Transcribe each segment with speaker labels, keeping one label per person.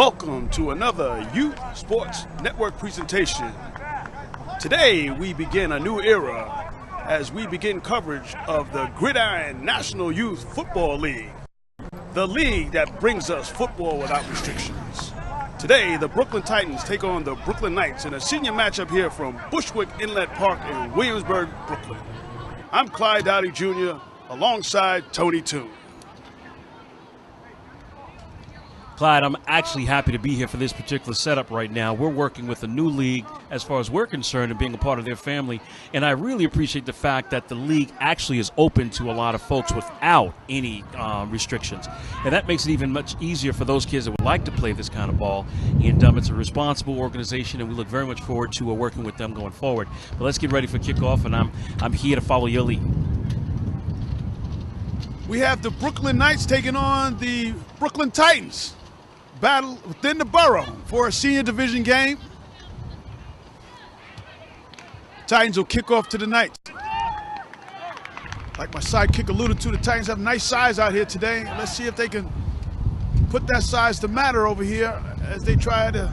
Speaker 1: Welcome to another Youth Sports Network presentation. Today we begin a new era as we begin coverage of the Gridiron National Youth Football League, the league that brings us football without restrictions. Today the Brooklyn Titans take on the Brooklyn Knights in a senior matchup here from Bushwick Inlet Park in Williamsburg, Brooklyn. I'm Clyde Dowdy Jr. alongside Tony Toon.
Speaker 2: Clyde, I'm actually happy to be here for this particular setup right now. We're working with a new league as far as we're concerned and being a part of their family. And I really appreciate the fact that the league actually is open to a lot of folks without any restrictions. And that makes it even much easier for those kids that would like to play this kind of ball. And it's a responsible organization, and we look very much forward to working with them going forward. But let's get ready for kickoff, and I'm here to follow your lead.
Speaker 1: We have the Brooklyn Knights taking on the Brooklyn Titans. Battle within the borough for a senior division game. Titans will kick off to the Knights. Like my sidekick alluded to, the Titans have nice size out here today. Let's see if they can put that size to matter over here as they try to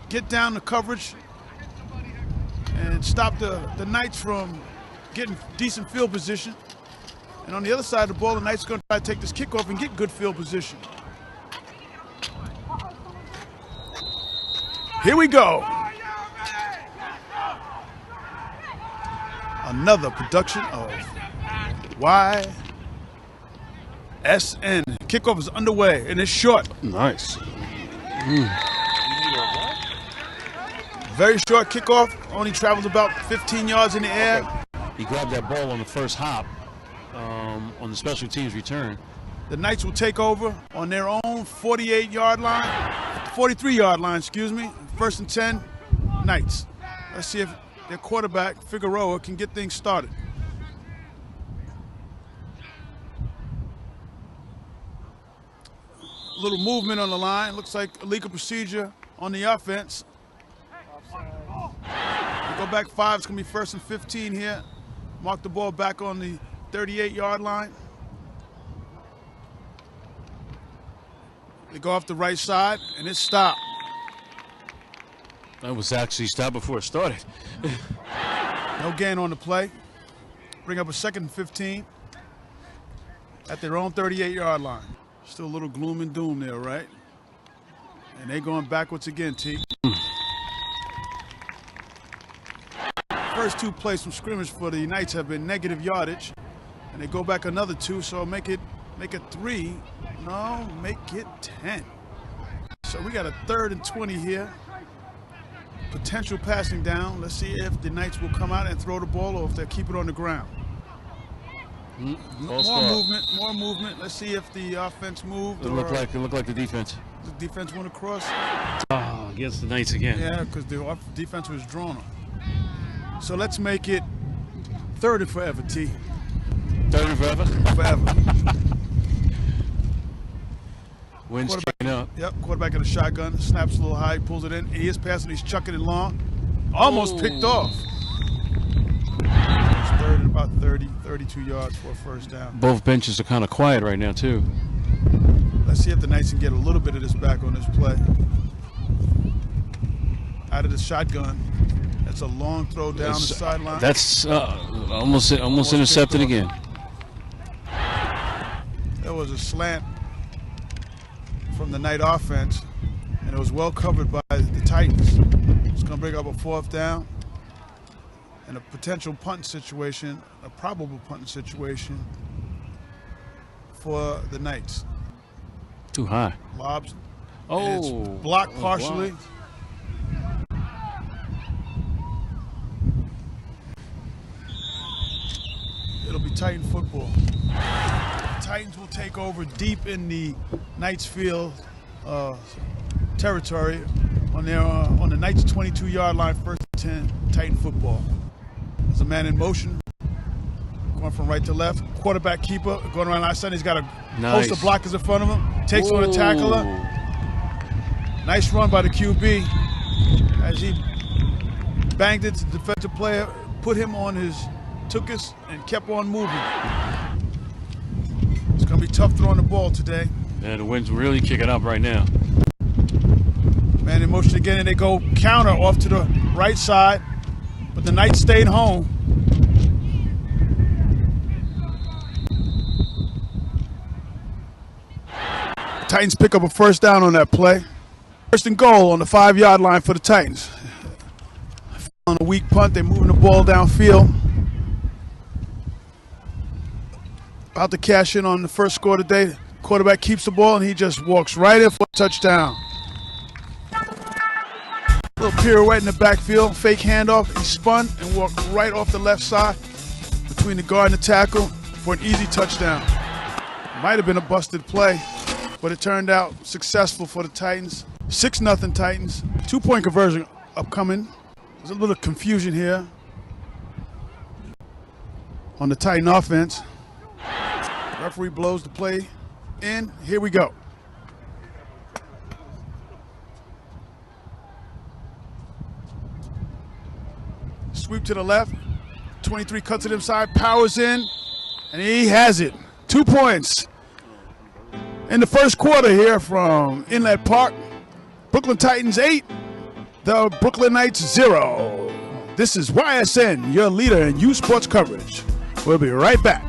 Speaker 1: get down the coverage and stop the Knights from getting decent field position. And on the other side of the ball, the Knights are going to try to take this kickoff and get good field position. Here we go. Another production of YSN. Kickoff is underway and it's short.
Speaker 2: Nice.
Speaker 1: Very short kickoff. Only travels about 15 yards in the air.
Speaker 2: He grabbed that ball on the first hop on the special teams return.
Speaker 1: The Knights will take over on their own 48-yard line, 43-yard line, excuse me. First and 10, Knights. Let's see if their quarterback, Figueroa, can get things started. A little movement on the line. Looks like a legal procedure on the offense. Go back 5. It's going to be first and 15 here. Mark the ball back on the 38-yard line. They go off the right side, and it's stopped.
Speaker 2: That was actually stopped before it started.
Speaker 1: No gain on the play. Bring up a second and 15 at their own 38-yard line. Still a little gloom and doom there, right? And they're going backwards again, T. First 2 plays from scrimmage for the Knights have been negative yardage. And they go back another 2, so make it 3. No, make it 10. So we got a 3rd and 20 here. Potential passing down. Let's see if the Knights will come out and throw the ball or if they'll keep it on the ground. More movement. Let's see if the offense moved.
Speaker 2: It looked like the defense.
Speaker 1: The defense went across.
Speaker 2: Oh, against the Knights again.
Speaker 1: Yeah, because the defense was drawn on. So let's make it 3rd and forever, T.
Speaker 2: 3rd and forever?
Speaker 1: Forever.
Speaker 2: Wind's kicking up.
Speaker 1: Yep, quarterback in a shotgun, snaps a little high, pulls it in. He is passing, he's chucking it long. Almost picked off. It's 3rd and about 32 yards for a first down.
Speaker 2: Both benches are kind of quiet right now, too.
Speaker 1: Let's see if the Knights can get a little bit of this back on this play. Out of the shotgun. That's a long throw down the sideline.
Speaker 2: That's almost intercepted again.
Speaker 1: There was a slant from the Knight offense, and it was well covered by the Titans. It's going to bring up a 4th down and a potential punting situation, a probable punting situation for the Knights.
Speaker 2: Too high.
Speaker 1: Lobs.
Speaker 2: Oh.
Speaker 1: It's blocked partially.
Speaker 2: Blocked.
Speaker 1: It'll be Titan football. Titans will take over deep in the Knights field territory on the Knights 22-yard line, 1st and 10, Titan football. There's a man in motion, going from right to left. Quarterback keeper going around outside. He's got a host of blockers in front of him. Takes on a tackler. Nice run by the QB as he banged it to the defensive player, put him on his tuchus, and kept on moving. It's going to be tough throwing the ball today.
Speaker 2: Yeah, the wind's really kicking up right now.
Speaker 1: Man in motion again, and they go counter off to the right side, but the Knights stayed home. Titans pick up a first down on that play. First and goal on the 5-yard line for the Titans. On a weak punt, they're moving the ball downfield. About to cash in on the first score today. Quarterback keeps the ball and he just walks right in for a touchdown. Little pirouette in the backfield, fake handoff. He spun and walked right off the left side between the guard and the tackle for an easy touchdown. Might have been a busted play, but it turned out successful for the Titans. 6-0 Titans. 2-point conversion upcoming. There's a little confusion here on the Titan offense. Referee blows the play in. Here we go. Sweep to the left. 23 cuts it inside, powers in, and he has it. 2 points in the first quarter here from Inlet Park. Brooklyn Titans 8, the Brooklyn Knights 0. This is YSN, your leader in youth sports coverage. We'll be right back.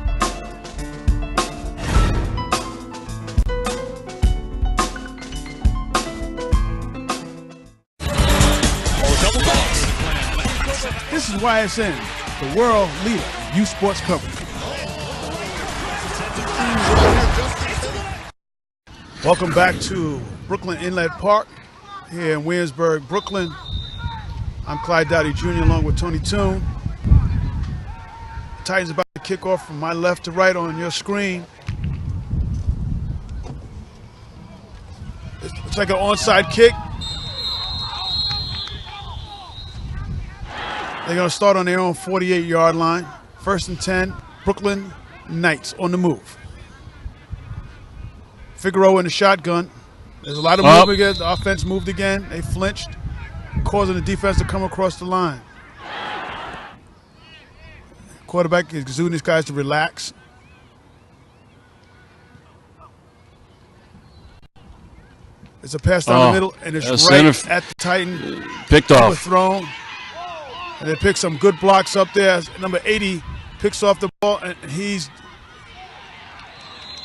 Speaker 1: This is YSN, the world leader in youth sports coverage. Welcome back to Brooklyn Inlet Park here in Williamsburg, Brooklyn. I'm Clyde Dowdy Jr. along with Tony Toon. The Titans about to kick off from my left to right on your screen. It's like an onside kick. They're going to start on their own 48-yard line. 1st and 10, Brooklyn Knights on the move. Figueroa in the shotgun. There's a lot of movement again. The offense moved again. They flinched, causing the defense to come across the line. Quarterback is exuding these guys to relax. It's a pass down the middle, and it's right at the Titan.
Speaker 2: Picked off.
Speaker 1: Overthrown. And they pick some good blocks up there. Number 80 picks off the ball, and he's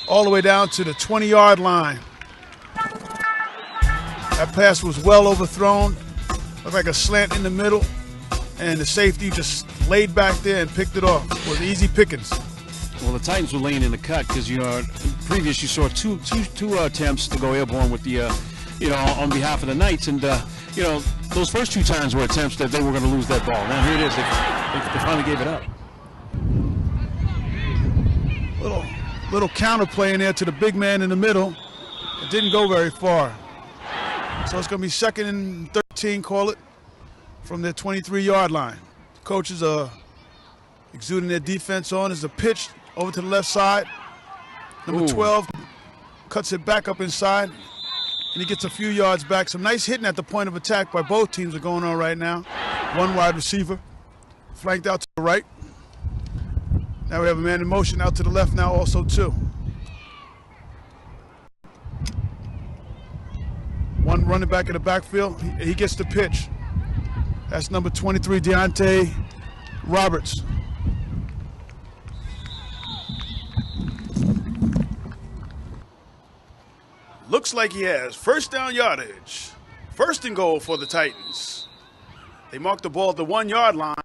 Speaker 1: all the way down to the 20-yard line. That pass was well overthrown. Looked like a slant in the middle, and the safety just laid back there and picked it off. It was easy pickings.
Speaker 2: Well, the Titans were laying in the cut because previous you saw two attempts to go airborne with the on behalf of the Knights, and those first 2 times were attempts that they were going to lose that ball. Now here it is. They finally gave it up.
Speaker 1: Little counter play in there to the big man in the middle. It didn't go very far. So it's going to be 2nd and 13, call it, from their 23-yard line. The coaches are exuding their defense on. There's a pitch over to the left side. Number 12 cuts it back up inside, and he gets a few yards back. Some nice hitting at the point of attack by both teams are going on right now. One wide receiver flanked out to the right. Now we have a man in motion out to the left now also too. One running back in the backfield. He gets the pitch. That's number 23, Deontay Roberts. Looks like he has first down yardage. 1st and goal for the Titans. They mark the ball at the 1-yard line.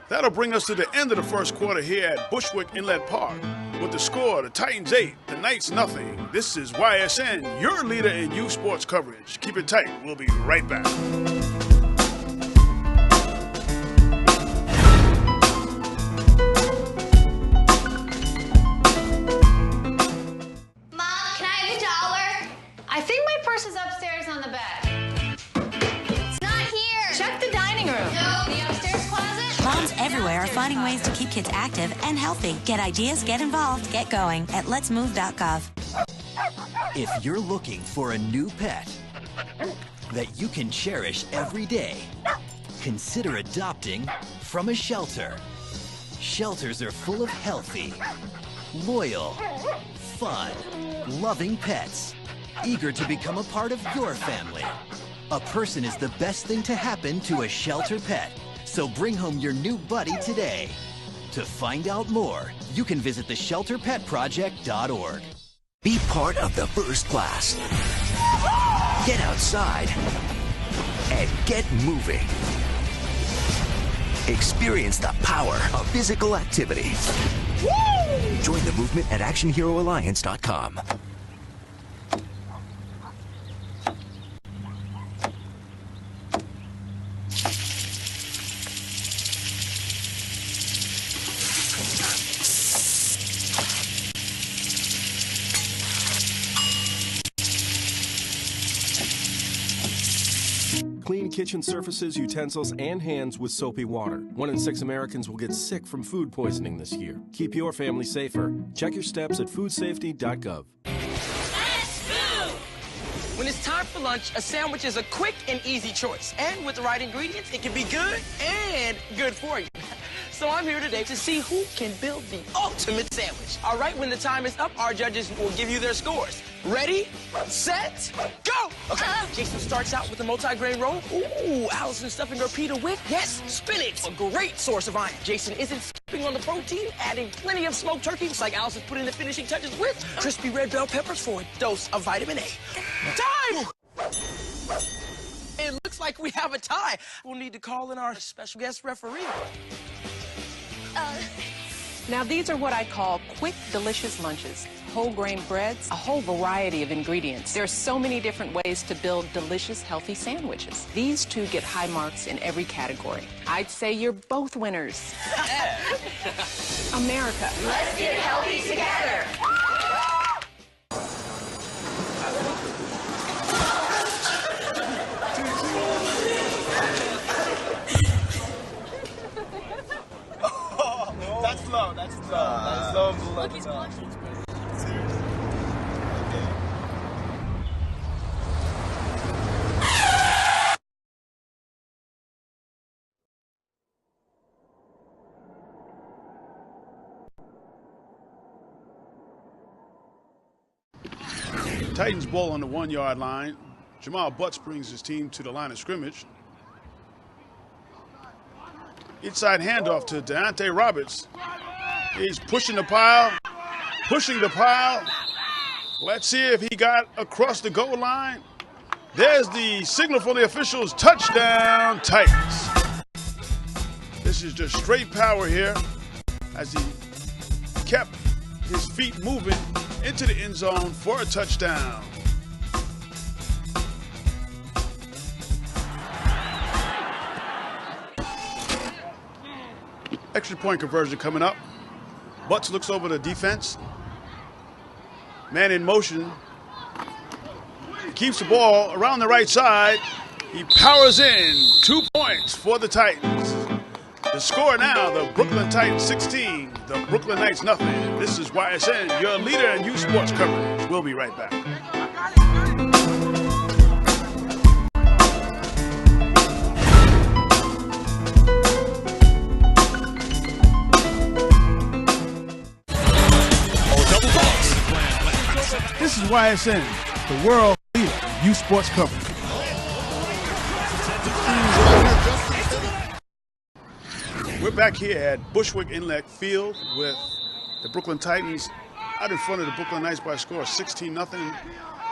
Speaker 1: That'll bring us to the end of the first quarter here at Bushwick Inlet Park. With the score, the Titans 8, the Knights nothing. This is YSN, your leader in youth sports coverage. Keep it tight. We'll be right back.
Speaker 3: I think my purse is upstairs on the bed. It's not here. Check the dining room. No. The upstairs closet?
Speaker 4: Moms everywhere are finding ways to keep kids active and healthy. Get ideas, get involved, get going at letsmove.gov.
Speaker 5: If you're looking for a new pet that you can cherish every day, consider adopting from a shelter. Shelters are full of healthy, loyal, fun, loving pets. eager to become a part of your family. A person is the best thing to happen to a shelter pet, so bring home your new buddy today. To find out more, you can visit theshelterpetproject.org.
Speaker 6: Be part of the first class. Get outside and get moving. Experience the power of physical activity. Woo! Join the movement at actionheroalliance.com.
Speaker 7: Clean kitchen surfaces, utensils, and hands with soapy water. 1 in 6 Americans will get sick from food poisoning this year. Keep your family safer. Check your steps at foodsafety.gov.
Speaker 8: When it's time for lunch, a sandwich is a quick and easy choice. And with the right ingredients, it can be good and good for you. So I'm here today to see who can build the ultimate sandwich. All right, when the time is up, our judges will give you their scores. Ready, set, go! Okay, Jason starts out with a multi-grain roll. Ooh, Allison stuffing her pita with, yes, spinach, a great source of iron. Jason isn't skipping on the protein, adding plenty of smoked turkey, just like Allison's putting the finishing touches with crispy red bell peppers for a dose of vitamin A. Time! It looks like we have a tie. We'll need to call in our special guest referee.
Speaker 9: Now, these are what I call quick, delicious lunches. Whole grain breads, a whole variety of ingredients. There are so many different ways to build delicious, healthy sandwiches. These two get high marks in every category. I'd say you're both winners. America.
Speaker 3: Let's get healthy together.
Speaker 10: That's slow. That's slow. Look, he's blushing.
Speaker 1: Titans ball on the 1-yard line. Jamal Butts brings his team to the line of scrimmage. Inside handoff to Deontay Roberts. He's pushing the pile. Let's see if he got across the goal line. There's the signal for the officials. Touchdown, Titans. This is just straight power here as he kept his feet moving into the end zone for a touchdown. Extra point conversion coming up. Butts looks over the defense. Man in motion. Keeps the ball around the right side. He powers in. 2 points for the Titans. The score now, the Brooklyn Titans 16, the Brooklyn Knights nothing. This is YSN, your leader in youth sports coverage. We'll be right back. This is YSN, the world leader in youth sports coverage. We're back here at Bushwick Inlet Field with the Brooklyn Titans out in front of the Brooklyn Knights by a score of 16-0.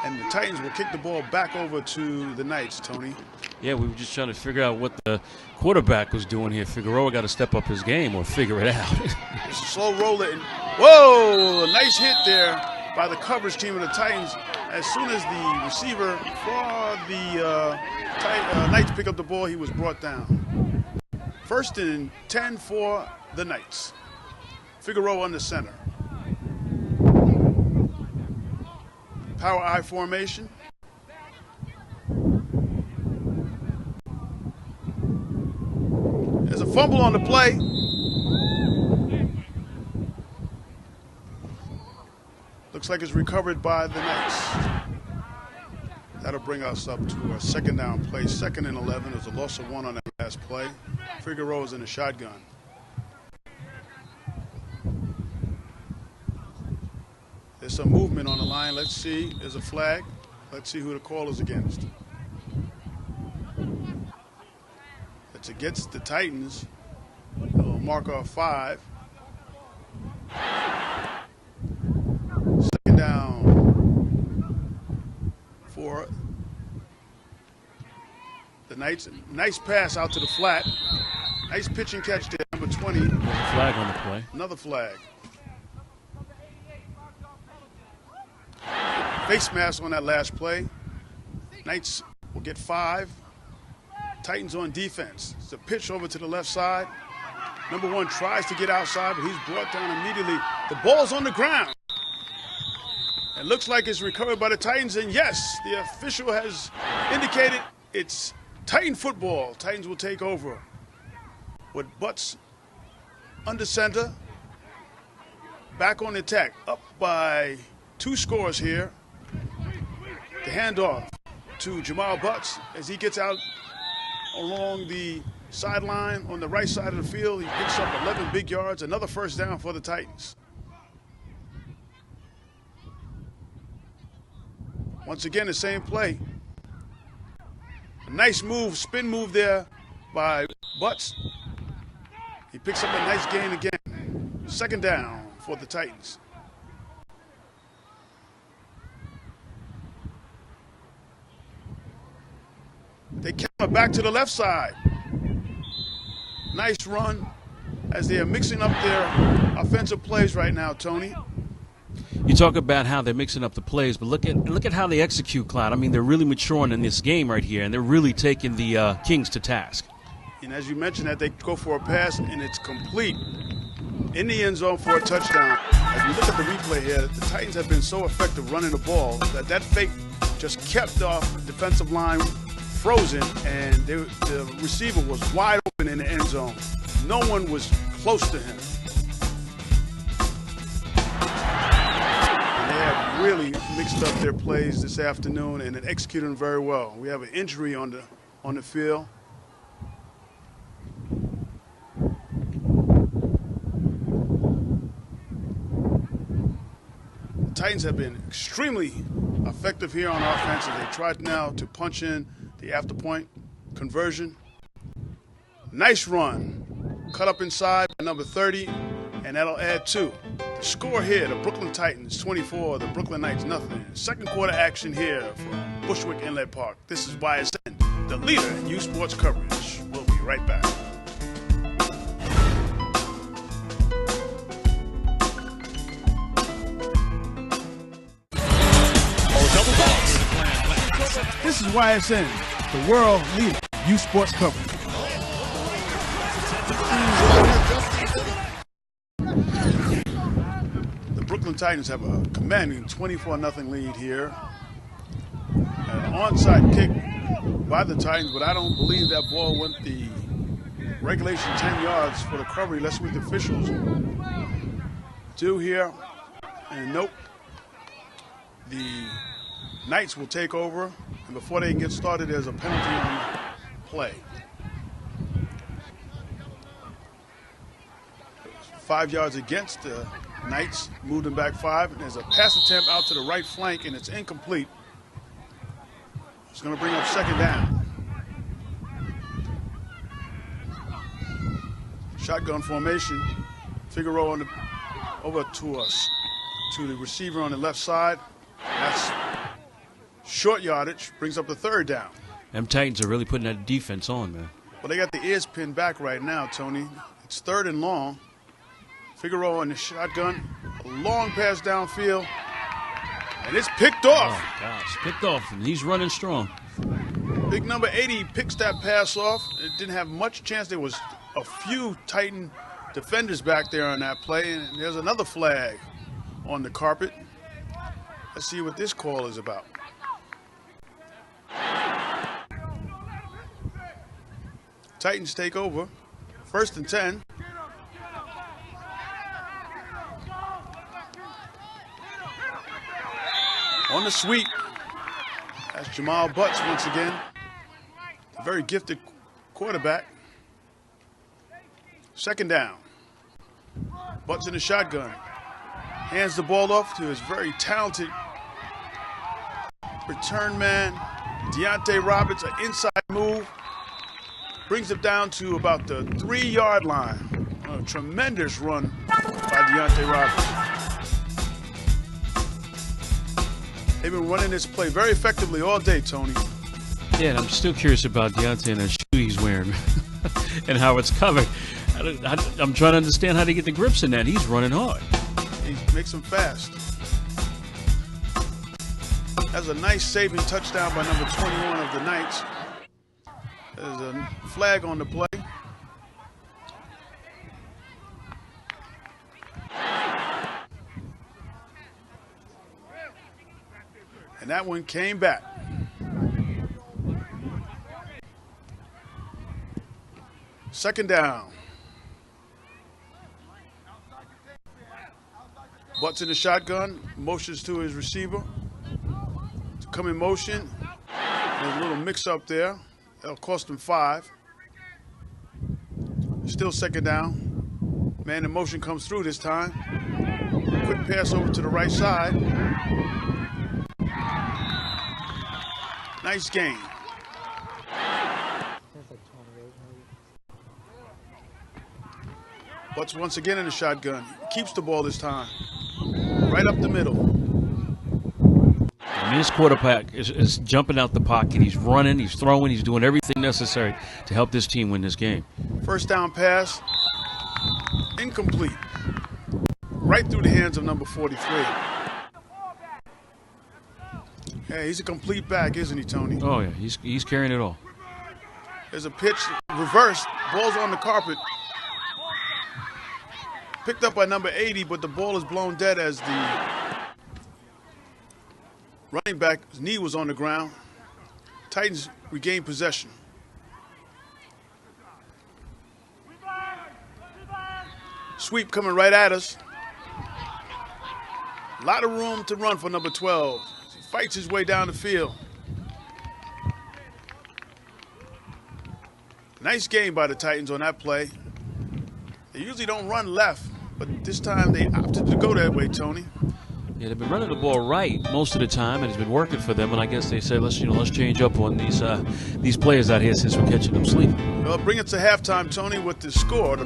Speaker 1: And the Titans will kick the ball back over to the Knights, Tony.
Speaker 2: Yeah, we were just trying to figure out what the quarterback was doing here. Figueroa got to step up his game or figure it out.
Speaker 1: Slow roller. Whoa, a nice hit there by the coverage team of the Titans. As soon as the receiver for the Knights picked up the ball, he was brought down. 1st and 10 for the Knights. Figueroa on the center. Power I formation. There's a fumble on the play. Looks like it's recovered by the Knights. That'll bring us up to a 2nd down play. 2nd and 11. There's a loss of 1 on that last play. Figueroa's in the shotgun. There's some movement on the line. Let's see. There's a flag. Let's see who the call is against. It's against the Titans. They'll mark off 5. Second down for the Knights. Nice pass out to the flat. Nice pitch and catch there, number 20.
Speaker 2: Flag on the play.
Speaker 1: Another flag. Face mask on that last play. Knights will get 5. Titans on defense. It's a pitch over to the left side. Number 1 tries to get outside, but he's brought down immediately. The ball's on the ground. It looks like it's recovered by the Titans, and yes, the official has indicated it's Titan football. Titans will take over with Butts under center. Back on the attack, up by 2 scores here. The handoff to Jamal Butts as he gets out along the sideline on the right side of the field. He picks up 11 big yards, another first down for the Titans. Once again, the same play. A nice move, spin move there by Butts. He picks up a nice gain again. Second down for the Titans. They counter back to the left side. Nice run as they are mixing up their offensive plays right now, Tony.
Speaker 2: You talk about how they're mixing up the plays, but look at how they execute, Clyde. I mean, they're really maturing in this game right here, and they're really taking the Kings to task.
Speaker 1: And as you mentioned, that they go for a pass, and it's complete in the end zone for a touchdown. As we look at the replay here, the Titans have been so effective running the ball that fake just kept off the defensive line frozen, and the receiver was wide open in the end zone. No one was close to him. And they have really mixed up their plays this afternoon and executed them very well. We have an injury on the field. The Titans have been extremely effective here on offense, and they tried now to punch in the after point conversion. Nice run. Cut up inside by number 30, and that'll add 2. The score here, the Brooklyn Titans 24, the Brooklyn Knights nothing. Second quarter action here from Bushwick Inlet Park. This is YSN, the leader in youth sports coverage. We'll be right back. This is YSN, the world leader in youth sports coverage. The Brooklyn Titans have a commanding 24-0 lead here. An onside kick by the Titans, but I don't believe that ball went the regulation 10 yards for the recovery. Let's see what the officials do here. And nope. The Knights will take over, and before they can get started, there's a penalty on play. 5 yards against the Knights, moved them back 5, and there's a pass attempt out to the right flank, and it's incomplete. It's going to bring up second down. Shotgun formation. Figueroa over to us, to the receiver on the left side. That's short yardage, brings up the third down.
Speaker 2: Them Titans are really putting that defense on, man.
Speaker 1: Well, they got the ears pinned back right now, Tony. It's 3rd and long. Figueroa in the shotgun. A long pass downfield. And it's picked off.
Speaker 2: Oh, gosh. Picked off, and he's running strong.
Speaker 1: Big number 80 picks that pass off. It didn't have much chance. There was a few Titan defenders back there on that play. And there's another flag on the carpet. Let's see what this call is about. Titans take over. 1st and 10. On the sweep. That's Jamal Butts once again. A very gifted quarterback. Second down. Butts in the shotgun. Hands the ball off to his very talented return man, Deontay Roberts, an inside move, brings it down to about the 3-yard line. A tremendous run by Deontay Roberts. They've been running this play very effectively all day, Tony.
Speaker 2: Yeah, and I'm still curious about Deontay and the shoe he's wearing and how it's covered. I'm trying to understand how to get the grips in that. He's running hard.
Speaker 1: He makes them fast. That's a nice saving touchdown by number 21 of the Knights. There's a flag on the play. And that one came back. Second down. Butts in the shotgun, motions to his receiver. To come in motion. There's a little mix up there. That'll cost him 5. Still second down. Man in motion comes through this time. Quick pass over to the right side. Nice gain. Butts once again in the shotgun. Keeps the ball this time. Right up the middle.
Speaker 2: I mean, this quarterback is jumping out the pocket. He's running, he's throwing, he's doing everything necessary to help this team win this game.
Speaker 1: First down pass. Incomplete. Right through the hands of number 43. Yeah, he's a complete back, isn't he, Tony?
Speaker 2: Oh, yeah, he's carrying it all.
Speaker 1: There's a pitch, reversed, ball's on the carpet. Picked up by number 80, but the ball is blown dead as the running back's knee was on the ground. Titans regain possession. Sweep coming right at us. A lot of room to run for number 12. He fights his way down the field. Nice game by the Titans on that play. They usually don't run left, but this time they opted to go that way, Tony.
Speaker 2: Yeah, they've been running the ball right most of the time, and it's been working for them. And I guess they say, let's change up on these players out here since we're catching them sleeping.
Speaker 1: Well, bring it to halftime, Tony, with the score: the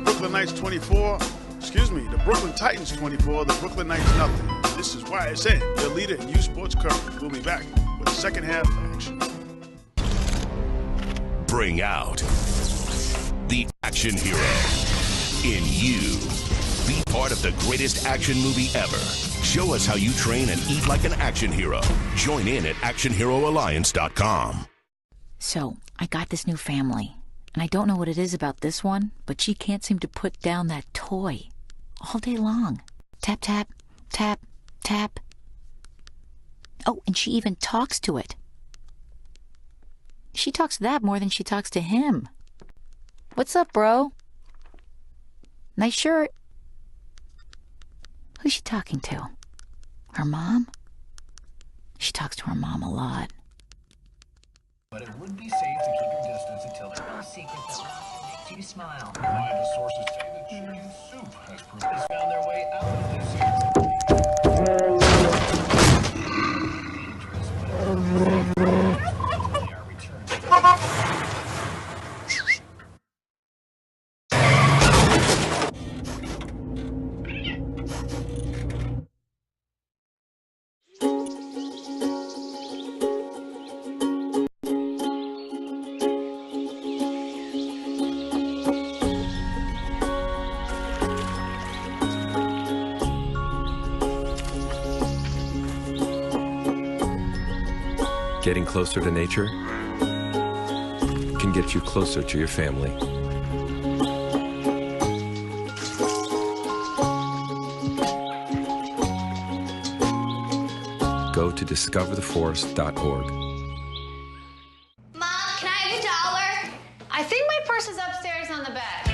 Speaker 1: Brooklyn Titans 24, the Brooklyn Knights nothing. This is YSN, your leader in youth sports coverage. We'll be back with the second half action.
Speaker 6: Bring out the action hero in you. Be part of the greatest action movie ever. Show us how you train and eat like an action hero. Join in at actionheroalliance.com.
Speaker 11: So, I got this new family, and I don't know what it is about this one, but she can't seem to put down that toy all day long. Tap, tap, tap, tap. Oh, and she even talks to it. She talks to that more than she talks to him. What's up, bro? Nice shirt. Who's she talking to? Her mom? She talks to her mom a lot.
Speaker 12: But it would be safe to keep your distance until there's no secret that makes you smile. Reliable sources say that chicken soup has found their way out of this
Speaker 13: Getting closer to nature can get you closer to your family. Go to discovertheforest.org.
Speaker 3: Mom, can I have $1? I think my purse is upstairs on the bed.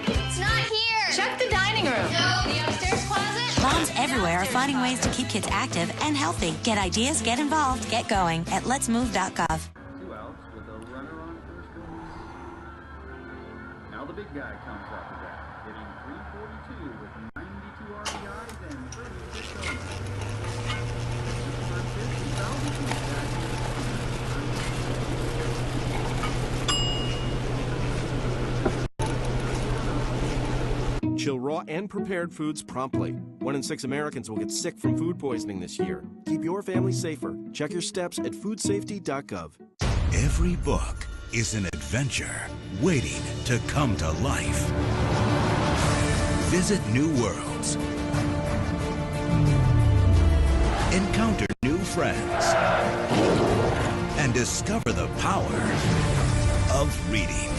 Speaker 3: It's not here. Check the dining room. No, the upstairs closet.
Speaker 4: Moms everywhere are finding ways to keep kids active and healthy. Get ideas, get involved, get going at letsmove.gov.
Speaker 14: 2 outs with a runner on first base. Now the big guy comes off the bat, hitting .342 with 92 RBIs and 36 homers. This is the first pitch.
Speaker 7: Chill raw and prepared foods promptly. 1 in 6 Americans will get sick from food poisoning this year. Keep your family safer. Check your steps at foodsafety.gov.
Speaker 15: Every book is an adventure waiting to come to life. Visit new worlds. Encounter new friends. And discover the power of reading.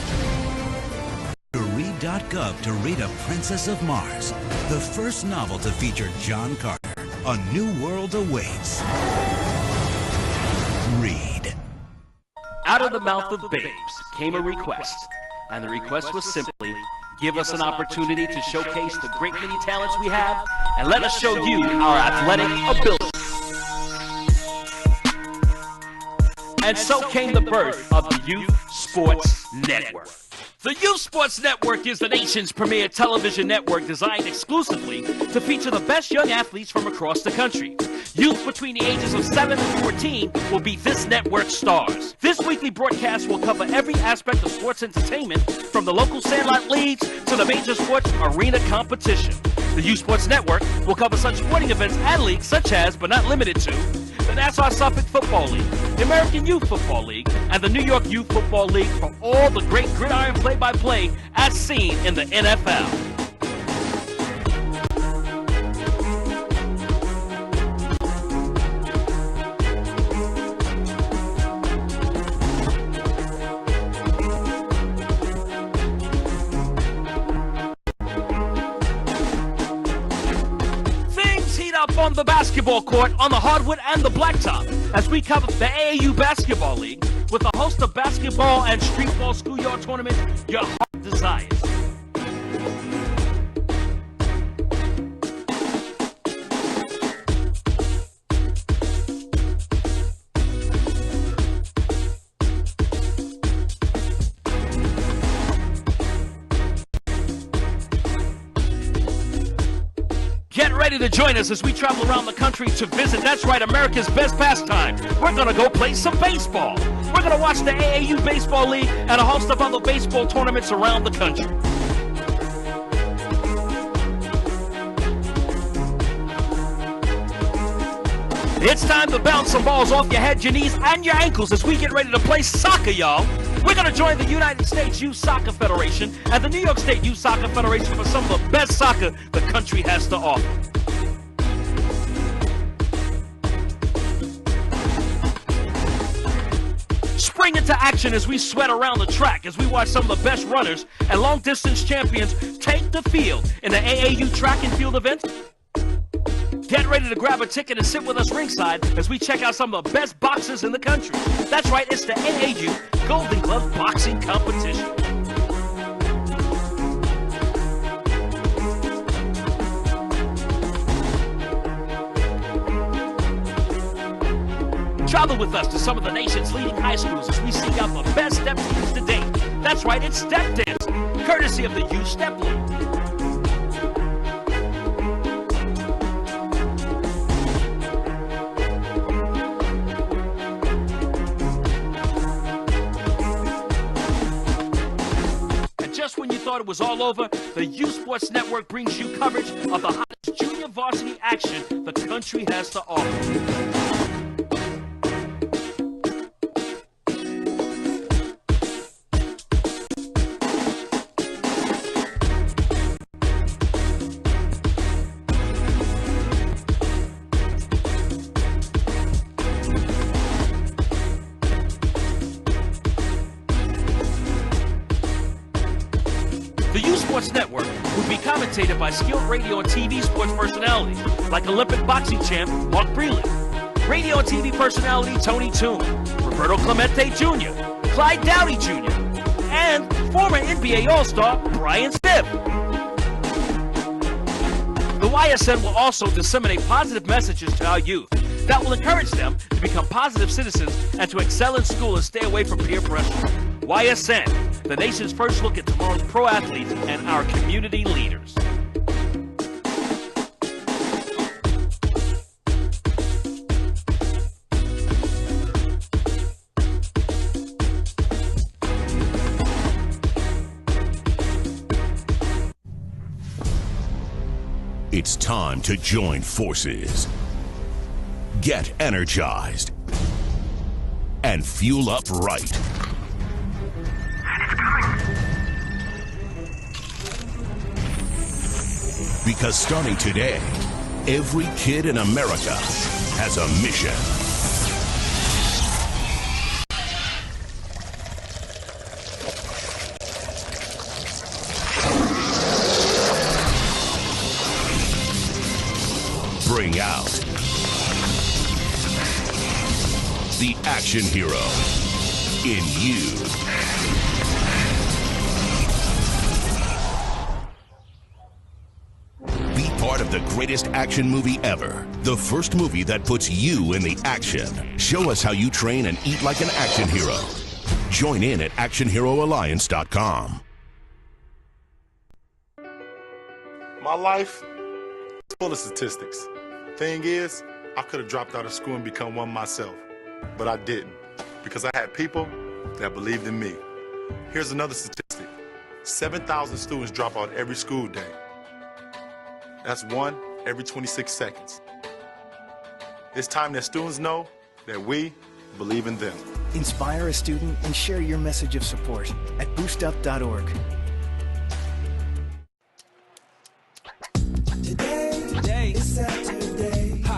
Speaker 15: Read.gov to read A Princess of Mars, the first novel to feature John Carter. A new world awaits. Read.
Speaker 2: Out of the mouth of babes came a request, and the request was simply, give us an opportunity to showcase the great many talents we have, and let us show you our athletic ability. And so came the birth of the Youth Sports Network. The Youth Sports Network is the nation's premier television network designed exclusively to feature the best young athletes from across the country. Youth between the ages of 7 and 14 will be this network's stars. This weekly broadcast will cover every aspect of sports entertainment, from the local sandlot leagues to the major sports arena competition. The Youth Sports Network will cover such sporting events and leagues such as, but not limited to, the Nassau-Suffolk Football League, the American Youth Football League, and the New York Youth Football League for all the great gridiron play-by-play as seen in the NFL. On the basketball court, on the hardwood and the blacktop, as we cover the AAU Basketball League with a host of basketball and street ball schoolyard tournaments your heart desires. Get ready to join us as we travel around the country to visit, that's right, America's best pastime. We're going to go play some baseball. We're going to watch the AAU Baseball League and a host of other baseball tournaments around the country. It's time to bounce some balls off your head, your knees, and your ankles as we get ready to play soccer, y'all. We're going to join the United States Youth Soccer Federation and the New York State Youth Soccer Federation for some of the best soccer the country has to offer. Spring into action as we sweat around the track, as we watch some of the best runners and long-distance champions take the field in the AAU track and field events. Get ready to grab a ticket and sit with us ringside as we check out some of the best boxers in the country. That's right, it's the AAU Golden Glove Boxing Competition. Travel with us to some of the nation's leading high schools as we seek out the best step teams to date. That's right, it's Step Dance, courtesy of the Youth Step League. Just when you thought it was all over, the Youth Sports Network brings you coverage of the hottest junior varsity action the country has to offer. The Youth Sports Network will be commentated by skilled radio and TV sports personalities like Olympic boxing champ Mark Breland, radio and TV personality Tony Toon, Roberto Clemente Jr., Clyde Downey Jr., and former NBA All-Star Brian Stibb. The YSN will also disseminate positive messages to our youth that will encourage them to become positive citizens and to excel in school and stay away from peer pressure. YSN, the nation's first look at tomorrow's pro athletes and our community leaders.
Speaker 6: It's time to join forces. Get energized and fuel up right. Because starting today, every kid in America has a mission. Bring out the action hero in you. Be part of the greatest action movie ever. The first movie that puts you in the action. Show us how you train and eat like an action hero. Join in at actionheroalliance.com.
Speaker 16: My life is full of statistics. Thing is, I could have dropped out of school and become one myself, but I didn't because I had people that believed in me. Here's another statistic. 7,000 students drop out every school day. That's one every 26 seconds. It's time that students know that we believe in them.
Speaker 17: Inspire a student and share your message of support at boostup.org.
Speaker 18: Today is Saturday.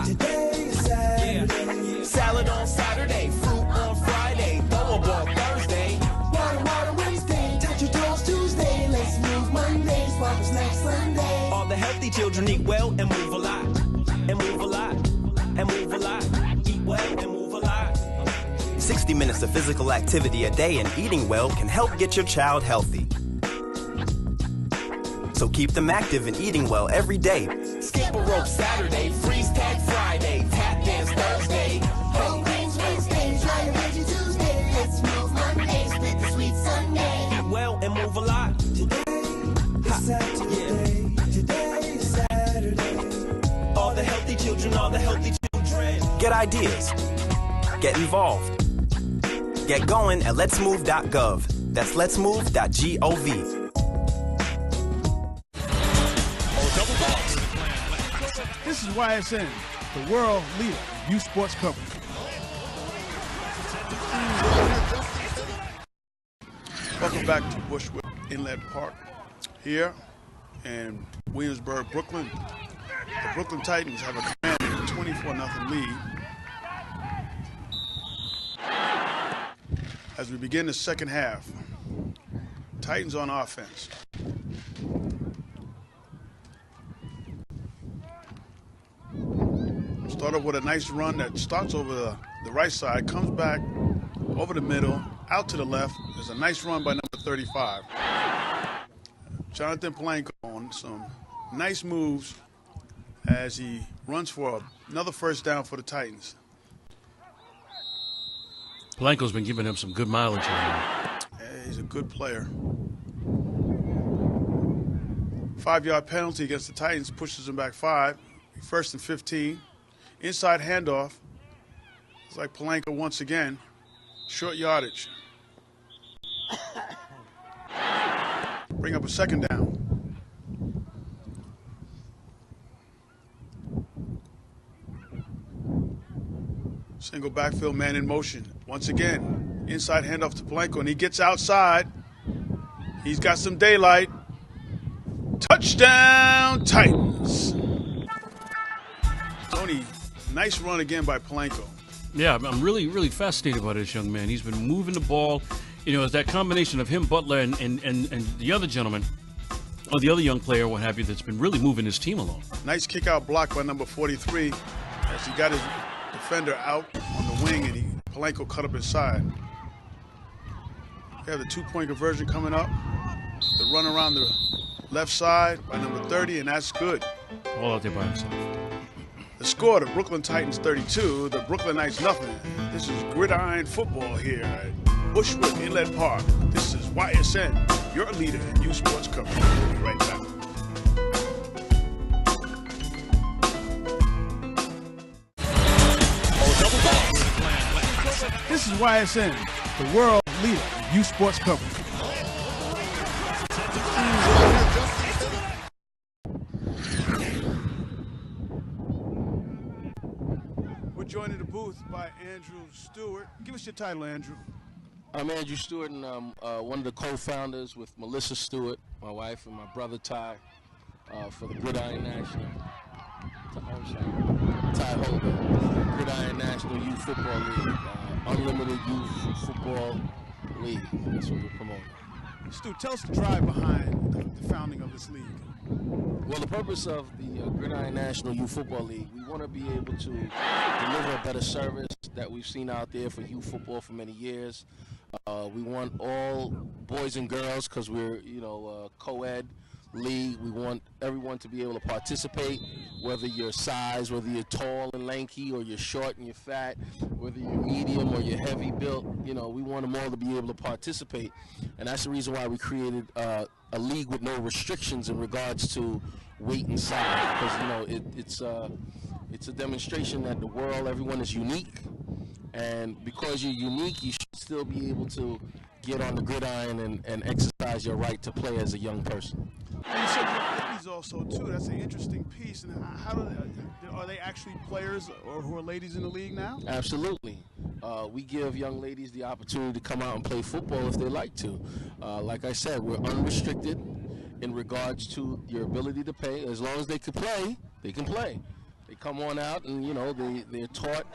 Speaker 18: Today is Saturday. Yeah. Salad on Saturday, fruit on Friday, bubble ball Thursday. Water Wednesday, touch your toes Tuesday. Let's move Monday, sparkle snack Sunday. All the healthy children eat well and move a lot. And move a lot. And move a lot. Eat well and move a lot.
Speaker 19: 60 minutes of physical activity a day and eating well can help get your child healthy. So keep them active and eating well every day.
Speaker 18: Skip a rope Saturday, freeze tag Friday, tap dance Thursday. Whole grains Wednesday, try a veggie Tuesday. Let's move Monday, split the sweet Sunday. Eat well and move a lot. Today is Saturday. Yeah. Today is Saturday. All the healthy children, all the healthy children.
Speaker 19: Get ideas. Get involved. Get going at letsmove.gov. That's letsmove.gov.
Speaker 1: This is YSN, the world leader in youth sports coverage. Welcome back to Bushwick Inlet Park here in Williamsburg, Brooklyn. The Brooklyn Titans have a commanding 24-0 lead. As we begin the second half, Titans on offense. Start off with a nice run that starts over the right side, comes back over the middle, out to the left. There's a nice run by number 35. Jonathan Palenko on some nice moves as he runs for another first down for the Titans.
Speaker 2: Palenko's been giving him some good mileage here.
Speaker 1: Yeah, he's a good player. 5-yard penalty against the Titans pushes him back 5. First and 15. Inside handoff. It's like Palenko once again. Short yardage. Bring up a second down. Single backfield, man in motion. Once again, inside handoff to Palenko, and he gets outside. He's got some daylight. Touchdown, Titans. Tony, nice run again by Palenko.
Speaker 2: Yeah, I'm really, really fascinated by this young man. He's been moving the ball. You know, it's that combination of him, Butler, and the other gentleman, or the other young player, what have you, that's been really moving his team along.
Speaker 1: Nice kick-out block by number 43 as he got his defender out on the wing, and Palenko cut up his side. We have the two-point conversion coming up. The run around the left side by number 30, and that's good.
Speaker 2: All out there by himself.
Speaker 1: The score, the Brooklyn Titans 32, the Brooklyn Knights nothing. This is Gridiron football here at Bushwick Inlet Park. This is YSN, your leader in youth sports coverage. We'll be right back. This is YSN, the world leader in youth sports coverage. joined in the booth by Andrew Stewart. Give us your title, Andrew.
Speaker 20: I'm Andrew Stewart, and I'm one of the co-founders with Melissa Stewart, my wife, and my brother Ty, for the Gridiron National. Ty Holder, Gridiron National Youth Football League, Unlimited Youth Football League. That's what we're promoting.
Speaker 1: Stu, tell us the drive behind the founding of this league.
Speaker 20: Well, the purpose of the Gridiron National Youth Football League, we want to be able to deliver a better service that we've seen out there for youth football for many years. We want all boys and girls, because we're, co-ed league. We want everyone to be able to participate, whether you're size, whether you're tall and lanky, or you're short and you're fat, whether you're medium or you're heavy built. We want them all to be able to participate, and that's the reason why we created a league with no restrictions in regards to weight and size, because it's a demonstration that the world, everyone is unique, and because you're unique, you should still be able to get on the gridiron and exercise your right to play as a young person.
Speaker 1: And you said ladies also too. That's an interesting piece. And how are they actually players or who are ladies in the league now?
Speaker 20: Absolutely. We give young ladies the opportunity to come out and play football if they like to. Like I said, we're unrestricted in regards to your ability to pay. As long as they can play, they can play. They come on out and they're taught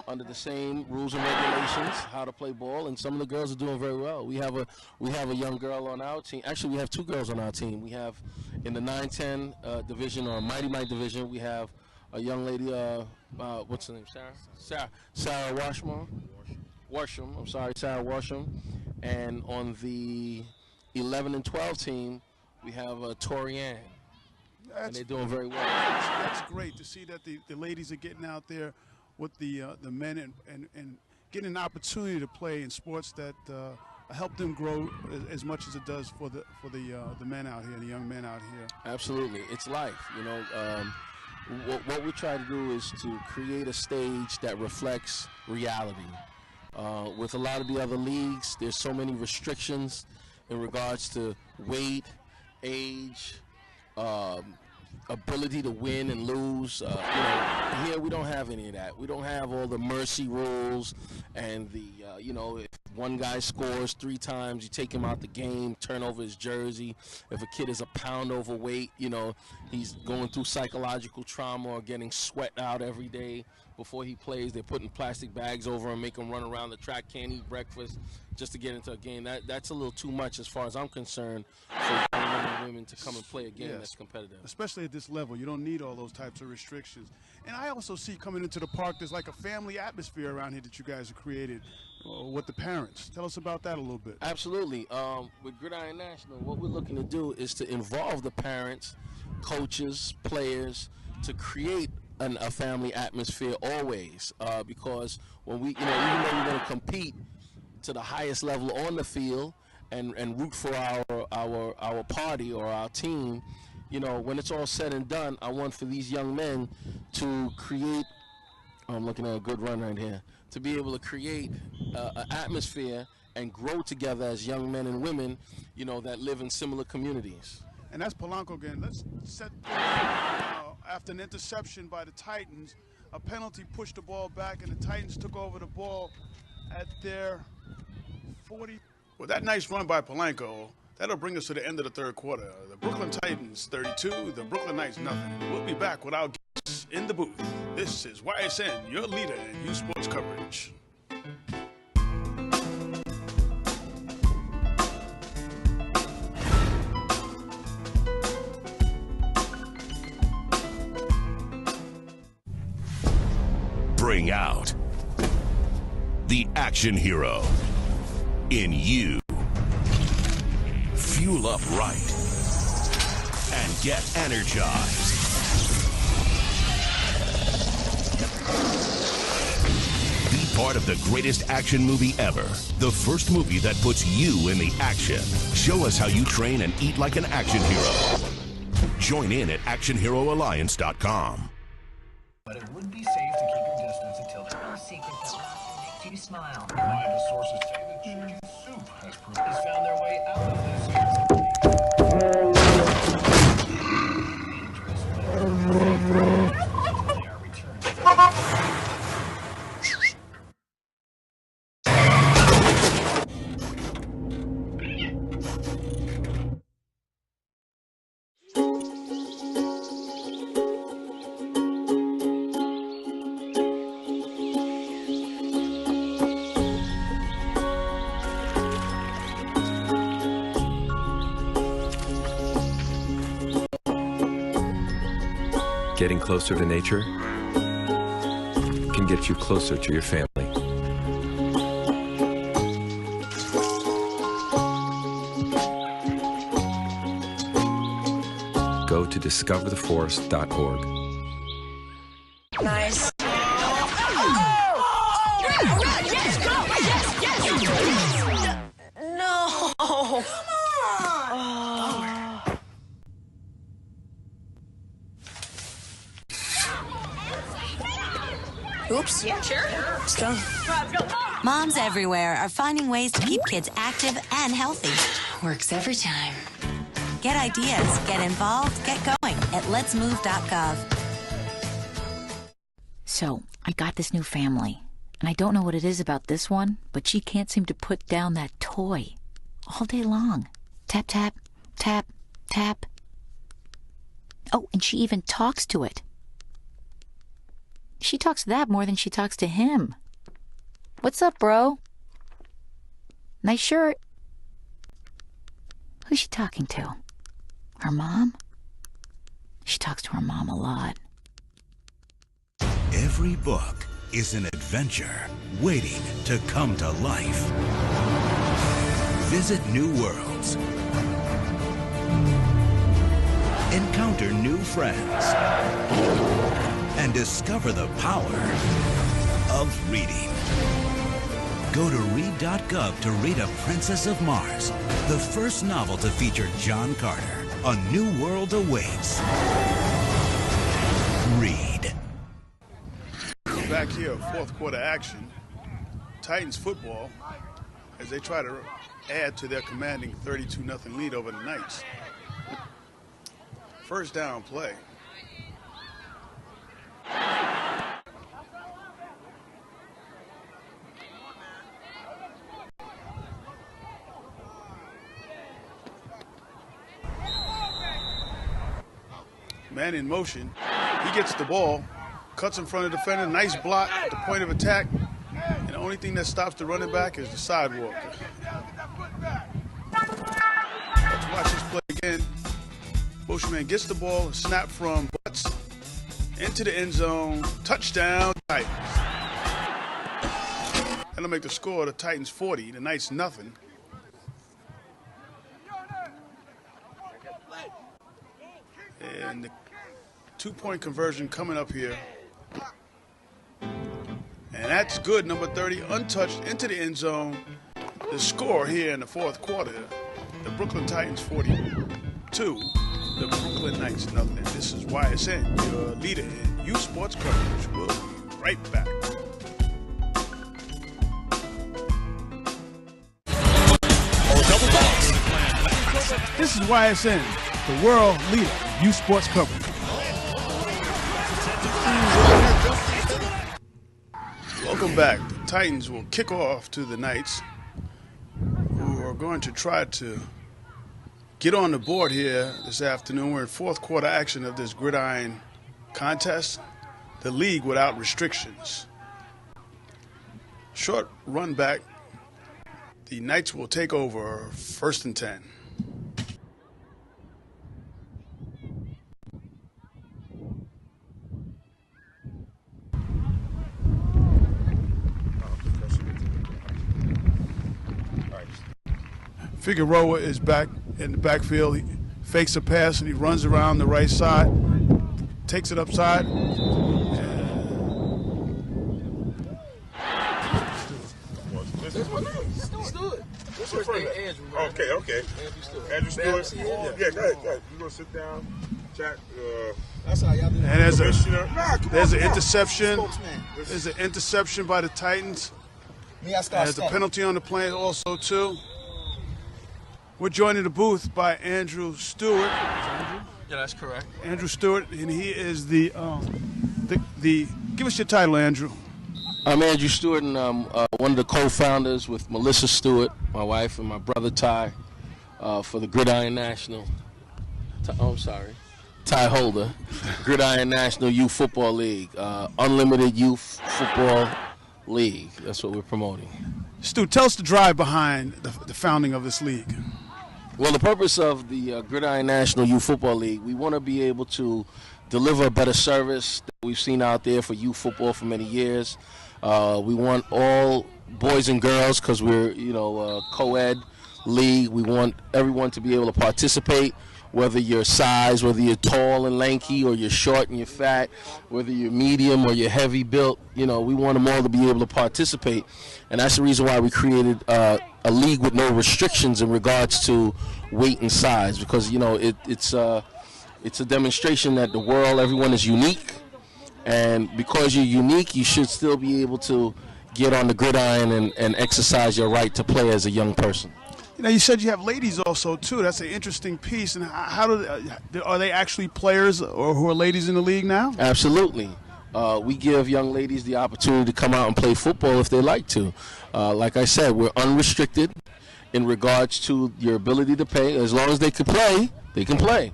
Speaker 20: under the same rules and regulations how to play ball, and some of the girls are doing very well. We have a young girl on our team. Actually, we have two girls on our team. We have in the 9-10 division, or Mighty Might division, we have a young lady, what's her name, Sarah Warsham. I'm sorry, Sarah Warsham. And on the 11 and 12 team, we have Tori Ann. And they're doing very well.
Speaker 1: That's great to see that the ladies are getting out there with the men and getting an opportunity to play in sports that help them grow as much as it does for the men out here, the young men out here.
Speaker 20: Absolutely, it's life. What we try to do is to create a stage that reflects reality. With a lot of the other leagues, there's so many restrictions in regards to weight, age, ability to win and lose. Here we don't have any of that. We don't have all the mercy rules and the if one guy scores 3 times, you take him out the game, turn over his jersey. If a kid is a pound overweight, he's going through psychological trauma or getting sweat out every day before he plays. They're putting plastic bags over him, make him run around the track, can't eat breakfast just to get into a game. That's a little too much as far as I'm concerned for young men and women to come and play a game that's competitive.
Speaker 1: Especially at this level, you don't need all those types of restrictions. And I also see coming into the park, there's like a family atmosphere around here that you guys have created with the parents. Tell us about that a little bit.
Speaker 20: Absolutely. With Gridiron National, what we're looking to do is to involve the parents, coaches, players, to create a family atmosphere always, because when we, even though we're going to compete to the highest level on the field and root for our party or our team, when it's all said and done, I want for these young men to create, I'm looking at a good run right here, to be able to create an atmosphere and grow together as young men and women, that live in similar communities.
Speaker 1: And that's Polanco again. Let's set after an interception by the Titans, a penalty pushed the ball back, and the Titans took over the ball at their 40. Well, that nice run by Polanco, that'll bring us to the end of the third quarter. The Brooklyn Titans 32, the Brooklyn Knights nothing. We'll be back with our guests in the booth. This is YSN, your leader in youth sports coverage.
Speaker 6: Bring out the action hero in you. Fuel up right and get energized. Be part of the greatest action movie ever. The first movie that puts you in the action. Show us how you train and eat like an action hero. Join in at actionheroalliance.com.
Speaker 12: But it would be safe to keep your distance until the secret that makes you smile. Reliable sources say that chicken soup has found their way out of this. Dangerous, but they are returned.
Speaker 13: Getting closer to nature can get you closer to your family. Go to discovertheforest.org.
Speaker 8: Nice. No. Come on.
Speaker 4: Oops.
Speaker 8: Yeah, sure. Let's go.
Speaker 4: Moms everywhere are finding ways to keep kids active and healthy.
Speaker 11: Works every time.
Speaker 4: Get ideas, get involved, get going at letsmove.gov.
Speaker 11: So, I got this new family, and I don't know what it is about this one, but she can't seem to put down that toy all day long. Tap, tap, tap, tap. Oh, and she even talks to it. She talks to that more than she talks to him. What's up, bro? Nice shirt. Who's she talking to? Her mom? She talks to her mom a lot.
Speaker 15: Every book is an adventure waiting to come to life. Visit new worlds. Encounter new friends. And discover the power of reading. Go to read.gov to read A Princess of Mars, the first novel to feature John Carter. A new world awaits. Read.
Speaker 1: Back here, fourth quarter action. Titans football as they try to add to their commanding 32-0 lead over the Knights. First down play. Man in motion. He gets the ball, cuts in front of the defender, nice block at the point of attack. And the only thing that stops the running back is the sidewalk. Let's watch this play again. Motion gets the ball, snap from Butts into the end zone. Touchdown, Titans. That'll make the score the Titans 40, the Knights nothing. And the two-point conversion coming up here. And that's good, number 30, untouched into the end zone. The score here in the fourth quarter, the Brooklyn Titans 42, the Brooklyn Knights nothing. This is YSN, your leader in youth sports coverage. We'll be right back. This is YSN, the world leader in youth sports coverage. Welcome back. The Titans will kick off to the Knights, who are going to try to get on the board here this afternoon. We're in fourth quarter action of this Gridiron contest, the league without restrictions. Short run back. The Knights will take over 1st and 10. Figueroa is back in the backfield. He fakes a pass and he runs around the right side, takes it upside.
Speaker 16: Okay. Andrew Stewart. Yeah, go ahead. You gonna sit down, chat.
Speaker 1: And there's an interception. There's an interception by the Titans. There's a penalty on the play also too. We're joined in the booth by Andrew Stewart.
Speaker 20: Yeah, that's correct.
Speaker 1: Andrew Stewart, and he is the give us your title, Andrew.
Speaker 20: I'm Andrew Stewart, and I'm one of the co-founders with Melissa Stewart, my wife, and my brother Ty, for the Gridiron National. Ty Holder, Gridiron National Youth Football League, Unlimited Youth Football League. That's what we're promoting.
Speaker 1: Stu, tell us the drive behind the founding of this league.
Speaker 20: Well, the purpose of the Gridiron National Youth Football League, we want to be able to deliver a better service that we've seen out there for youth football for many years. We want all boys and girls, because we're, a co-ed league. We want everyone to be able to participate, whether you're size, whether you're tall and lanky, or you're short and you're fat, whether you're medium or you're heavy built. We want them all to be able to participate, and that's the reason why we created a league with no restrictions in regards to weight and size, because it's a demonstration that the world, everyone is unique, and because you're unique, you should still be able to get on the gridiron and exercise your right to play as a young person.
Speaker 1: You said you have ladies also too. That's an interesting piece. And how are they actually players or who are ladies in the league now?
Speaker 20: Absolutely. We give young ladies the opportunity to come out and play football if they like to. Like I said, we're unrestricted in regards to your ability to pay. As long as they can play, they can play.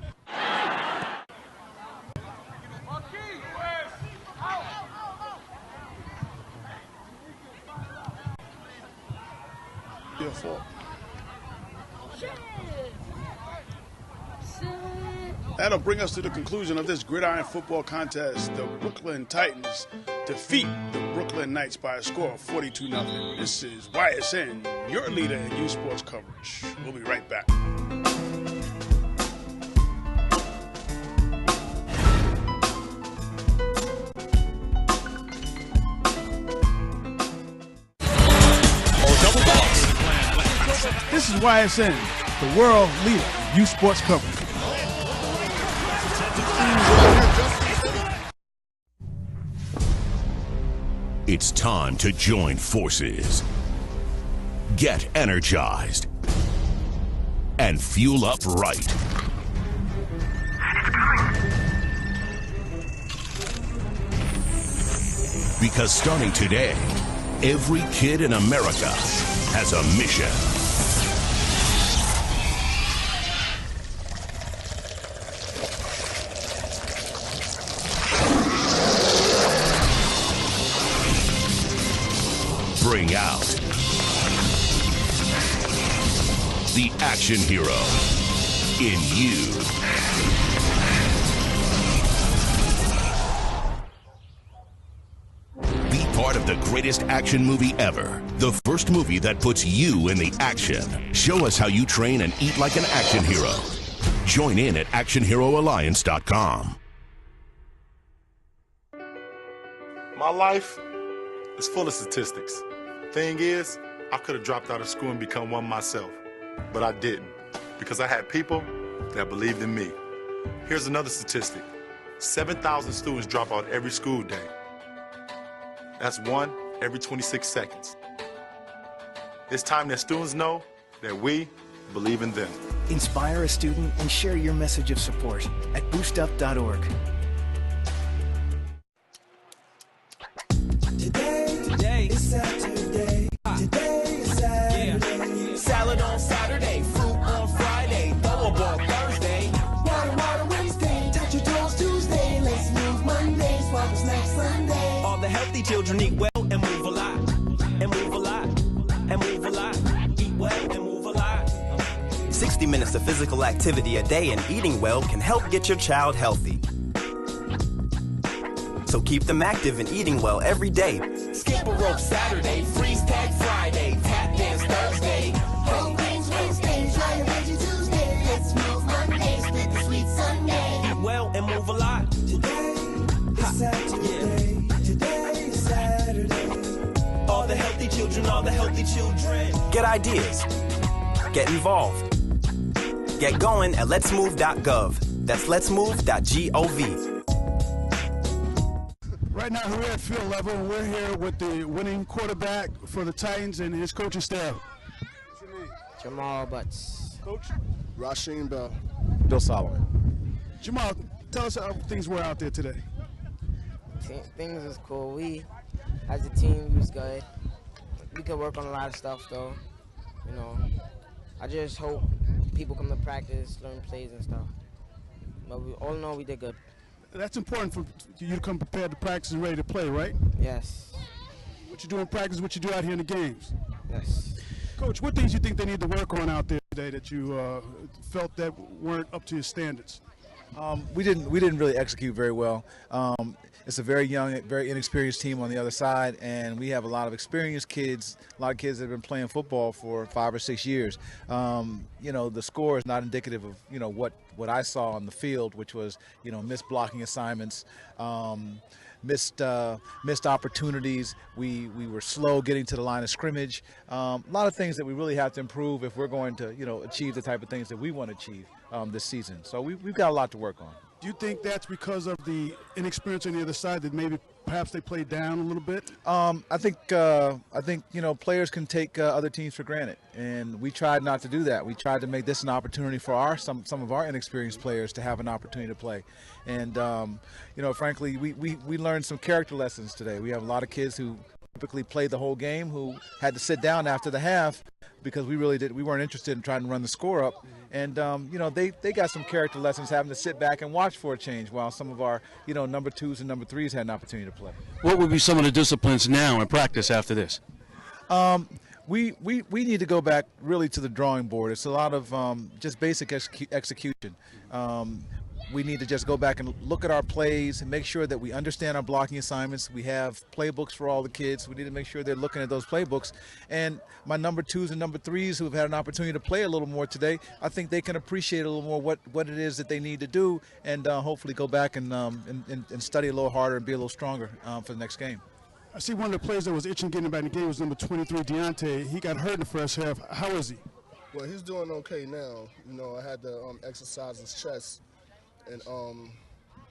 Speaker 1: Beautiful. That'll bring us to the conclusion of this gridiron football contest. The Brooklyn Titans defeat the Brooklyn Knights by a score of 42-0. This is YSN, your leader in youth sports coverage. We'll be right back. This is YSN, the world leader in youth sports coverage.
Speaker 6: It's time to join forces. Get energized. And fuel up right. Because starting today, every kid in America has a mission. Bring out the action hero in you. Be part of the greatest action movie ever. The first movie that puts you in the action. Show us how you train and eat like an action hero. Join in at actionheroalliance.com.
Speaker 16: My life is full of statistics. Thing is, I could have dropped out of school and become one myself, but I didn't, because I had people that believed in me. Here's another statistic. 7,000 students drop out every school day. That's one every 26 seconds. It's time that students know that we believe in them.
Speaker 17: Inspire a student and share your message of support at boostup.org.
Speaker 18: Today is Saturday. Today is Saturday. Salad on Saturday, fruit on Friday, throw a ball Thursday. Water Wednesday, touch your toes Tuesday. Let's move Monday, swap a snack Sunday.
Speaker 8: All the healthy children eat well and move a lot. And move a lot. And move a lot. Eat well and move a lot.
Speaker 19: 60 minutes of physical activity a day and eating well can help get your child healthy. So keep them active and eating well every day.
Speaker 18: Skip a rope Saturday, freeze tag Friday, tap dance Thursday. Whole grains Wednesday, try a veggie Tuesday. Let's move Monday, split the sweet Sunday.
Speaker 8: Eat well and move a lot.
Speaker 18: Today is Saturday. Today is Saturday.
Speaker 8: All the healthy children, all the healthy children.
Speaker 19: Get ideas. Get involved. Get going at letsmove.gov. That's letsmove.gov.
Speaker 1: Right now, we're at field level, and we're here with the winning quarterback for the Titans and his coaching staff. What's your name?
Speaker 21: Jamal Butts.
Speaker 1: Coach?
Speaker 21: Rasheen Bell.
Speaker 22: Bill Solomon.
Speaker 1: Jamal, tell us how things were out there today.
Speaker 21: Things was cool. We, as a team, we was good. We could work on a lot of stuff, though. I just hope people come to practice, learn plays and stuff. But all in all, we did good.
Speaker 1: That's important for you to come prepared to practice and ready to play, right?
Speaker 21: Yes.
Speaker 1: What you do in practice, what you do out here in the games.
Speaker 21: Yes.
Speaker 1: Coach, what things you think they need to work on out there today that you felt that weren't up to your standards?
Speaker 22: We didn't really execute very well. It's a very young, very inexperienced team on the other side, and we have a lot of experienced kids, a lot of kids that have been playing football for 5 or 6 years. The score is not indicative of what I saw on the field, which was missed blocking assignments, missed opportunities. We were slow getting to the line of scrimmage. A lot of things that we really have to improve if we're going to achieve the type of things that we want to achieve this season. So we've got a lot to work on.
Speaker 1: Do you think that's because of the inexperience on the other side, that maybe perhaps they played down a little bit?
Speaker 22: I think players can take other teams for granted, and we tried not to do that. We tried to make this an opportunity for some of our inexperienced players to have an opportunity to play. And frankly, we learned some character lessons today. We have a lot of kids who typically played the whole game who had to sit down after the half because we weren't interested in trying to run the score up. And they got some character lessons having to sit back and watch for a change, while some of our number 2s and number 3s had an opportunity to play.
Speaker 2: What would be some of the disciplines now in practice after this?
Speaker 22: We need to go back really to the drawing board. It's a lot of just basic execution. We need to just go back and look at our plays and make sure that we understand our blocking assignments. We have playbooks for all the kids. We need to make sure they're looking at those playbooks. And my number 2s and number 3s who have had an opportunity to play a little more today, I think they can appreciate a little more what it is that they need to do, and hopefully go back and study a little harder and be a little stronger for the next game.
Speaker 1: I see one of the players that was itching getting back in the game was number 23, Deontay. He got hurt in the first half. How is he?
Speaker 5: Well, he's doing okay now. I had to exercise his chest and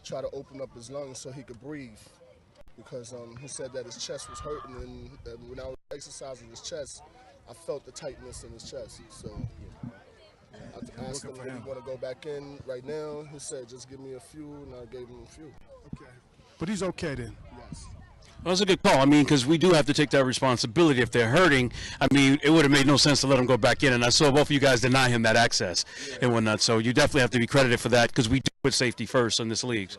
Speaker 5: try to open up his lungs so he could breathe, because he said that his chest was hurting, and when I was exercising his chest, I felt the tightness in his chest. So I asked him if he want to go back in right now. He said, just give me a few, and I gave him a few.
Speaker 1: Okay. But he's okay then?
Speaker 5: Yes.
Speaker 2: Well, that's a good call. I mean, because we do have to take that responsibility. If they're hurting, I mean, it would have made no sense to let them go back in. And I saw both of you guys deny him that access and whatnot. So you definitely have to be credited for that, because we do put safety first in this league.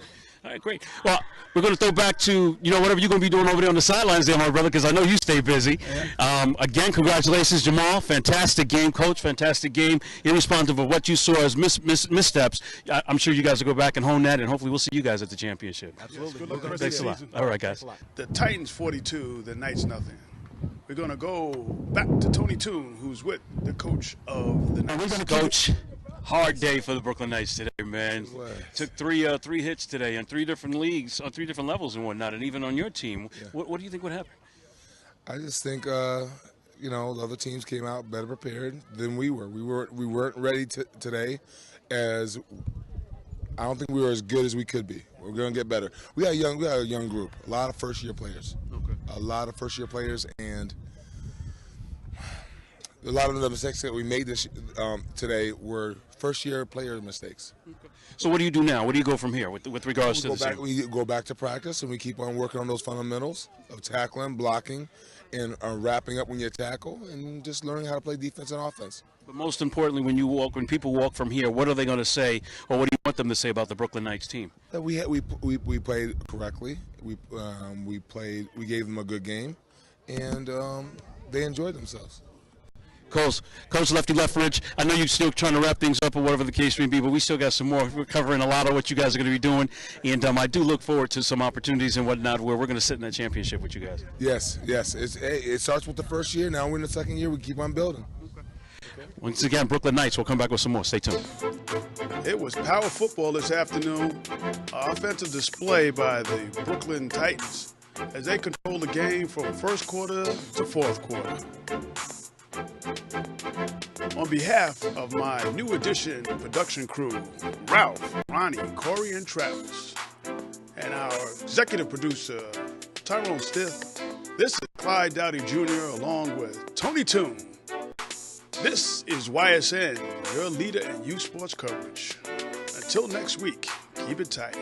Speaker 2: All right, great. Well, we're going to throw back to, whatever you're going to be doing over there on the sidelines there, my brother, because I know you stay busy. Again, congratulations, Jamal. Fantastic game, Coach. Fantastic game. Irrespective of what you saw as missteps, I'm sure you guys will go back and hone that, and hopefully we'll see you guys at the championship.
Speaker 1: Absolutely.
Speaker 2: Yes, thanks a lot. All right, guys.
Speaker 1: The Titans 42, the Knights nothing. We're going to go back to Tony Toon, who's with the coach of the Knights.
Speaker 2: Coach. Hard day for the Brooklyn Knights today, man. Took three hits today in 3 different leagues, on 3 different levels and whatnot, and even on your team. Yeah. What do you think would happen?
Speaker 9: I just think, the other teams came out better prepared than we were. We weren't ready today, as I don't think we were as good as we could be. We're going to get better. We got a young group, a lot of first-year players.
Speaker 2: Okay.
Speaker 9: A lot of first-year players, and a lot of the mistakes that we made today were first-year player mistakes.
Speaker 2: Okay. So what do you do now? What do you go from here with regards to the
Speaker 9: We go back to practice, and we keep on working on those fundamentals of tackling, blocking, and wrapping up when you tackle, and just learning how to play defense and offense.
Speaker 2: But most importantly, when people walk from here, what are they going to say, or what do you want them to say about the Brooklyn Knights team?
Speaker 9: That we played correctly. We gave them a good game, and they enjoyed themselves.
Speaker 2: Coach Lefty Lethbridge, I know you're still trying to wrap things up or whatever the case may be, but we still got some more. We're covering a lot of what you guys are going to be doing, and I do look forward to some opportunities and whatnot where we're going to sit in that championship with you guys.
Speaker 9: Yes. It starts with the first year. Now we're in the second year. We keep on building.
Speaker 2: Once again, Brooklyn Knights. We'll come back with some more. Stay tuned.
Speaker 1: It was power football this afternoon. Offensive display by the Brooklyn Titans as they control the game from first quarter to fourth quarter. On behalf of my new addition production crew, Ralph, Ronnie, Corey, and Travis, and our executive producer, Tyrone Stith, this is Clyde Dowdy Jr. along with Tony Toon. This is YSN, your leader in youth sports coverage. Until next week, keep it tight.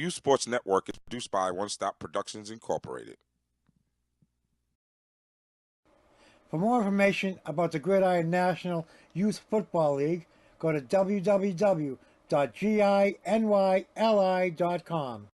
Speaker 3: Youth Sports Network is produced by One Stop Productions Incorporated.
Speaker 10: For more information about the Gridiron National Youth Football League, go to www.ginyli.com.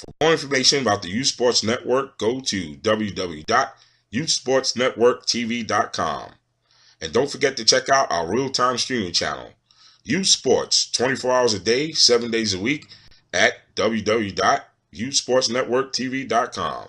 Speaker 3: For more information about the Youth Sports Network, go to www.youthsportsnetworktv.com. And don't forget to check out our real-time streaming channel, Youth Sports, 24 hours a day, 7 days a week, at www.youthsportsnetworktv.com.